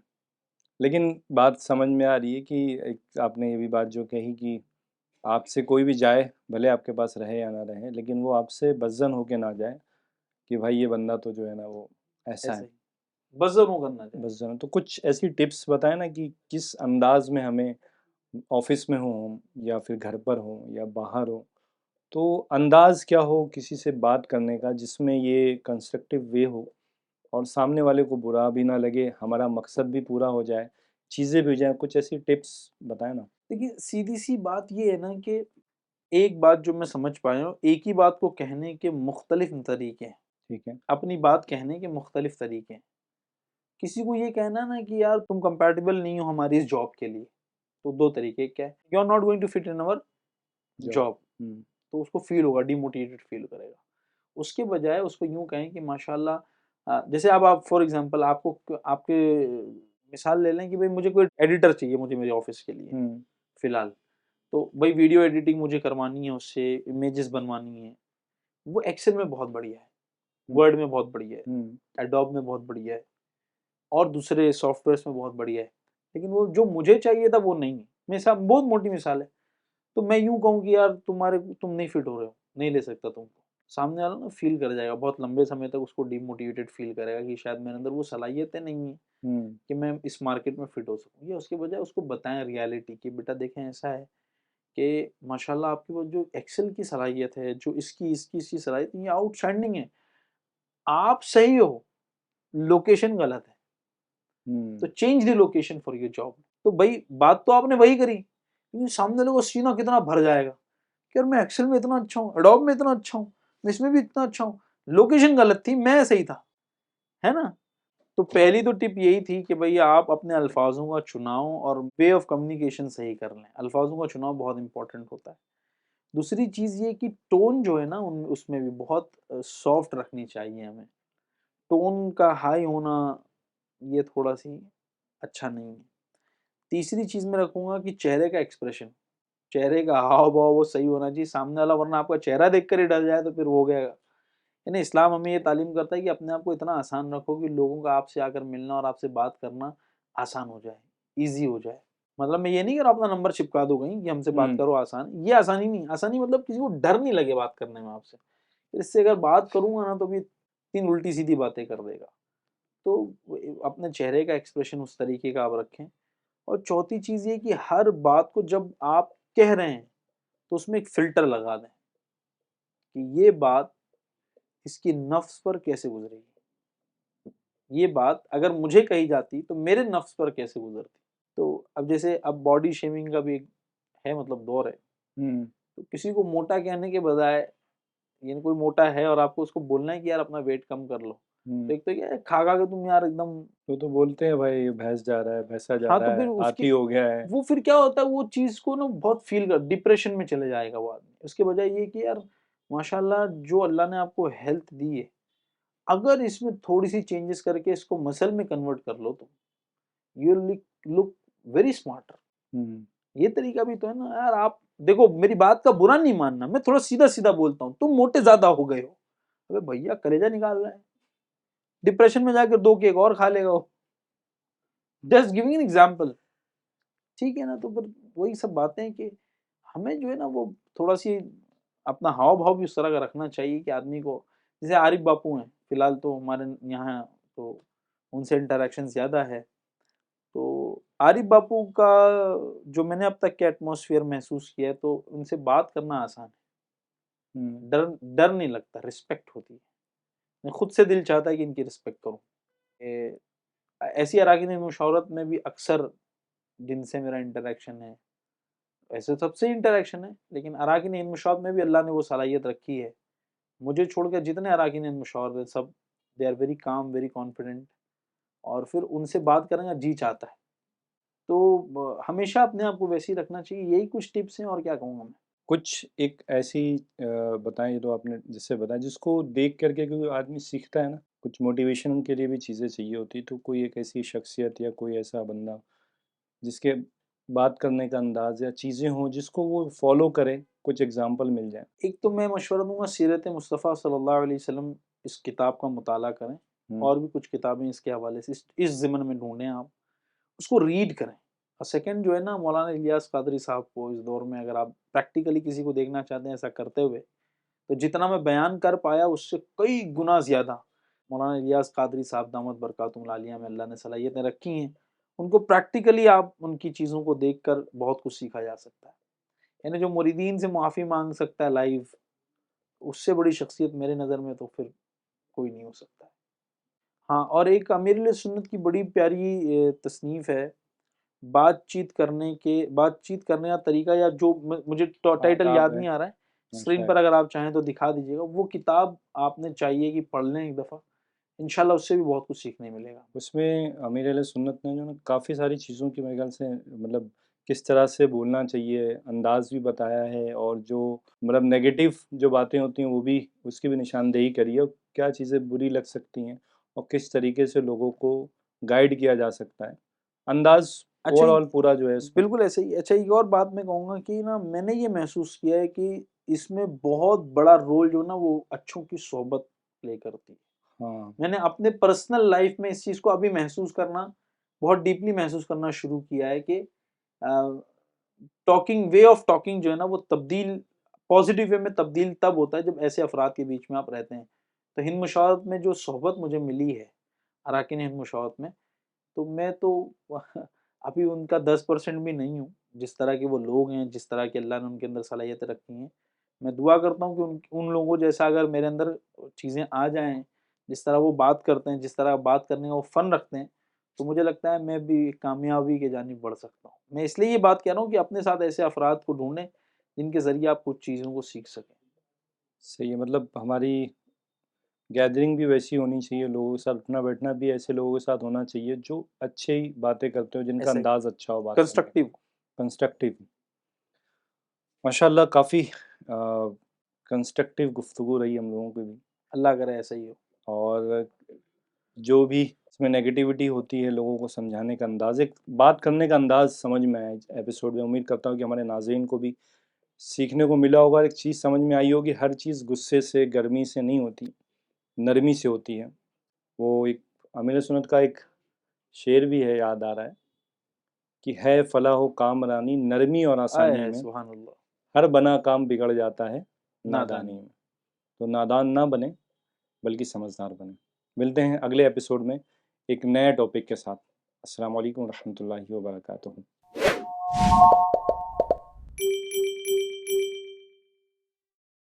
लेकिन बात समझ में आ रही है कि एक आपने ये भी बात जो कही कि आपसे कोई भी जाए, भले आपके पास रहे या ना रहे, लेकिन वो आपसे बज़्ज़न होके ना जाए कि भाई ये बंदा तो जो है ना वो ऐसा ऐसे है, ही बज़्ज़र करना चाहिए। बज़्ज़न। तो कुछ ऐसी टिप्स बताएँ ना कि किस अंदाज़ में हमें, ऑफ़िस में हों हम या फिर घर पर हों या बाहर हों, तो अंदाज़ क्या हो किसी से बात करने का जिसमें ये कंस्ट्रक्टिव वे हो और सामने वाले को बुरा भी ना लगे, हमारा मकसद भी पूरा हो जाए, चीज़ें भी हो जाएँ। कुछ ऐसी टिप्स बताएँ ना? देखिए सीधी सी बात ये है ना कि एक बात जो मैं समझ पाया हूँ, एक ही बात को कहने के मुख्तलिफ तरीके हैं। ठीक है। अपनी बात कहने के मुख्तलिफ तरीके हैं। किसी को ये कहना ना कि यार तुम कंपैटिबल नहीं हो हमारी इस जॉब के लिए, तो दो तरीके क्या है, you are not going to fit in our job. Job, हुँ, तो उसको फील होगा, डिमोटिवेटेड फील करेगा। उसके बजाय उसको यूं कहें कि माशाल्लाह, जैसे अब आप फॉर एग्जांपल आपको आपके मिसाल ले लें कि भाई मुझे कोई एडिटर चाहिए मुझे मेरे ऑफिस के लिए हुँ, फिलहाल, तो भाई वीडियो एडिटिंग मुझे करवानी है, उससे इमेजेस बनवानी है, वो एक्सेल में बहुत बढ़िया है, हुँ, वर्ड में बहुत बढ़िया है, हुँ, एडोब में बहुत बढ़िया है, और दूसरे सॉफ्टवेयर्स में बहुत बढ़िया है, लेकिन वो जो मुझे चाहिए था वो नहीं है। मिसाल बहुत मोटी मिसाल है, तो मैं यूं कहूँ कि यार तुम नहीं फिट हो रहे हो, नहीं ले सकता तुमको। सामने वाला ना फील कर जाएगा, बहुत लंबे समय तक उसको डिमोटिवेटेड फील करेगा कि शायद मेरे अंदर वो सलाहियतें नहीं है कि मैं इस मार्केट में फिट हो सकूं। या उसके बजाय उसको बताएं रियलिटी कि बेटा देखें ऐसा है कि माशाल्लाह आपकी वो जो एक्सेल की सलाहियत है, जो इसकी सलाहियत, ये आउटस्टैंडिंग है, आप सही हो, लोकेशन गलत है, तो change the location for your job. तो भाई बात तो आपने वही करी, लेकिन सामने वाले को सीना कितना भर जाएगा कि यार मैं एक्सेल में इतना अच्छा हूँ, एडोब में इतना अच्छा हूँ, मैं इसमें भी इतना अच्छा हूँ, लोकेशन गलत थी, मैं सही था, है ना। तो पहली तो टिप यही थी कि भैया आप अपने अल्फाजों का चुनाव और वे ऑफ कम्युनिकेशन सही कर लें। अल्फाजों का चुनाव बहुत इंपॉर्टेंट होता है। दूसरी चीज़ ये कि टोन जो है ना उसमें भी बहुत सॉफ्ट रखनी चाहिए हमें। टोन का हाई होना ये थोड़ा सी अच्छा नहीं है। तीसरी चीज़ मैं रखूंगा कि चेहरे का एक्सप्रेशन, चेहरे का हाव भाव वो सही होना चाहिए सामने वाला, वरना आपका चेहरा देख कर ही डर जाए तो फिर हो गया। यानी इस्लाम हमें ये तालीम करता है कि अपने आप को इतना आसान रखो कि लोगों का आपसे आकर मिलना और आपसे बात करना आसान हो जाए, ईजी हो जाए। मतलब मैं ये नहीं कह रहा अपना नंबर चिपका दो कहीं कि हमसे बात करो आसान, ये आसानी नहीं। आसानी मतलब किसी को डर नहीं लगे बात करने में आपसे। इससे अगर बात करूंगा ना तो भी 3 उल्टी सीधी बातें कर देगा। तो अपने चेहरे का एक्सप्रेशन उस तरीके का आप रखें। और चौथी चीज़ ये कि हर बात को जब आप कह रहे हैं तो उसमें एक फ़िल्टर लगा दें कि ये बात इसकी नफ्स पर कैसे गुज़रेगी। ये बात अगर मुझे कही जाती तो मेरे नफ्स पर कैसे गुज़रती। तो अब जैसे अब बॉडी शेमिंग का भी एक है मतलब दौर है। तो किसी को मोटा कहने के बजाय, यानी कोई मोटा है और आपको उसको बोलना है कि यार अपना वेट कम कर लो, तो एक तो क्या है, खा खा के तुम यार एकदम। तो बोलते हैं भाई भैंस जा रहा है, भैंसा जा हाँ तो रहा फिर है, उसकी हाथी हो गया है। वो फिर क्या होता है, वो चीज़ को ना बहुत फील कर डिप्रेशन में चले जाएगा वो आदमी। उसके बजाय ये कि यार माशाल्लाह जो अल्लाह ने आपको हेल्थ दी है, अगर इसमें थोड़ी सी चेंजेस करके इसको मसल में कन्वर्ट कर लो तो यू लुक वेरी स्मार्टर। ये तरीका भी तो है ना यार। आप देखो मेरी बात का बुरा नहीं मानना, मैं थोड़ा सीधा सीधा बोलता हूँ, तुम मोटे ज्यादा हो गए हो, अबे भैया कलेजा निकाल रहा है, डिप्रेशन में जाकर 2 केक और खा लेगा वो। जस्ट गिविंग एन एग्जाम्पल, ठीक है ना। तो फिर वही सब बातें हैं कि हमें जो है ना वो थोड़ा सी अपना हाव भाव भी उस तरह का रखना चाहिए कि आदमी को, जैसे आरिफ बापू हैं फिलहाल तो हमारे यहाँ, तो उनसे इंटरेक्शन ज़्यादा है। तो आरिफ बापू का जो मैंने अब तक के एटमॉस्फेयर महसूस किया है, तो उनसे बात करना आसान है। डर डर नहीं लगता, रिस्पेक्ट होती है। मैं खुद से दिल चाहता है कि इनकी रिस्पेक्ट करूँ। ऐसी अराकीन मुशावरत में भी अक्सर जिनसे मेरा इंटरेक्शन है, ऐसे सबसे इंटरेक्शन है, लेकिन अराकीन मुशावरत में भी अल्लाह ने वो सलाहियत रखी है। मुझे छोड़कर जितने अराकीन मुशावरत हैं सब they are very calm, very confident, और फिर उनसे बात करने का जी चाहता है। तो हमेशा अपने आप को वैसे ही रखना चाहिए। यही कुछ टिप्स हैं, और क्या कहूँगा मैं। कुछ एक ऐसी बताएं तो आपने जिससे बताया जिसको देख करके कोई आदमी सीखता है ना, कुछ मोटिवेशन के लिए भी चीज़ें चाहिए होती, तो कोई एक ऐसी शख्सियत या कोई ऐसा बंदा जिसके बात करने का अंदाज या चीज़ें हों जिसको वो फॉलो करे, कुछ एग्जांपल मिल जाए। एक तो मैं मशवरा दूंगा सीरत मुस्तफ़ा सल्लल्लाहु अलैहि वसल्लम, इस किताब का मुताला करें। और भी कुछ किताबें इसके हवाले से इस ज़िम्न में ढूंढें, आप उसको रीड करें। और सेकंड जो है ना, मौलाना इलियास कादरी साहब को इस दौर में अगर आप प्रैक्टिकली किसी को देखना चाहते हैं ऐसा करते हुए, तो जितना मैं बयान कर पाया उससे कई गुना ज़्यादा मौलाना इलियास कादरी साहब दामत बरकातुहुल आलिया में अल्लाह ने सलाहियतें रखी हैं। उनको प्रैक्टिकली आप उनकी चीज़ों को देख कर बहुत कुछ सीखा जा सकता है। यानी जो मुरीदीन से माफ़ी मांग सकता है लाइव, उससे बड़ी शख्सियत मेरे नज़र में तो फिर कोई नहीं हो सकता है। हाँ, और एक अमीरुल सुन्नत की बड़ी प्यारी तसनीफ़ है, बातचीत करने का तरीका, या जो मुझे टाइटल आदाब याद है, नहीं आ रहा है, स्क्रीन शायद। पर अगर आप चाहें तो दिखा दीजिएगा। वो किताब आपने चाहिए कि पढ़ लें एक दफ़ा, इंशाल्लाह उससे भी बहुत कुछ सीखने मिलेगा। उसमें अमीर अहले सुन्नत ने जो ना काफ़ी सारी चीज़ों की मेरे ख्याल से मतलब किस तरह से बोलना चाहिए अंदाज भी बताया है, और जो मतलब नेगेटिव जो बातें होती हैं वो भी उसकी भी निशानदेही करी है, और क्या चीज़ें बुरी लग सकती हैं और किस तरीके से लोगों को गाइड किया जा सकता है, अंदाज अच्छा, ओवरऑल पूरा जो है इसमें। बिल्कुल ऐसे ही। अच्छा, एक और बात मैं कहूँगा कि ना मैंने ये महसूस किया है कि इसमें बहुत बड़ा रोल जो ना वो अच्छों की सोहबत प्ले करती है। हाँ। मैंने अपने पर्सनल लाइफ में इस चीज़ को अभी महसूस करना, बहुत डीपली महसूस करना शुरू किया है कि टॉकिंग, वे ऑफ टॉकिंग जो है ना वो तब्दील पॉजिटिव वे में तब्दील तब होता है जब ऐसे अफराद के बीच में आप रहते हैं। तो हिंद मुशावरत में जो सोहबत मुझे मिली है अरकान हिंद मुशावरत में, तो मैं तो अभी उनका 10% भी नहीं हूँ। जिस तरह के वो लोग हैं, जिस तरह की अल्लाह ने उनके अंदर सलाहियतें रखी हैं, मैं दुआ करता हूँ कि उन लोगों जैसा अगर मेरे अंदर चीज़ें आ जाएँ, जिस तरह वो बात करते हैं, जिस तरह बात करने का वो फ़न रखते हैं, तो मुझे लगता है मैं भी कामयाबी की जानिब बढ़ सकता हूँ। मैं इसलिए ये बात कह रहा हूँ कि अपने साथ ऐसे अफराद को ढूँढें, जिनके ज़रिए आप कुछ चीज़ों को सीख सकें। सही है, मतलब हमारी गैदरिंग भी वैसी होनी चाहिए, लोगों के साथ उठना बैठना भी ऐसे लोगों के साथ होना चाहिए जो अच्छे ही बातें करते हो, जिनका ऐसे अंदाज अच्छा हो बात करने का, कंस्ट्रक्टिव। कंस्ट्रक्टिव। माशाल्लाह काफ़ी कंस्ट्रक्टिव गुफ्तगू रही हम लोगों की भी। अल्लाह करे ऐसा ही हो। और जो भी इसमें नेगेटिविटी होती है, लोगों को समझाने का अंदाज़, एक बात करने का अंदाज़ समझ में आया इस एपिसोड में। उम्मीद करता हूँ कि हमारे नाज़रीन को भी सीखने को मिला होगा, एक चीज़ समझ में आई होगी, हर चीज़ गुस्से से, गर्मी से नहीं होती, नरमी से होती है। वो एक अमीर सुन्नत का एक शेर भी है, याद आ रहा है कि है फलाह हो कामरानी नरमी और आए आसानी है में, सुभान अल्लाह। हर बना काम बिगड़ जाता है नादानी नादानी। में। तो नादान ना बने, बल्कि समझदार बने। मिलते हैं अगले एपिसोड में एक नए टॉपिक के साथ। अस्सलाम वालेकुम रहमतुल्लाहि व बरकातुहू।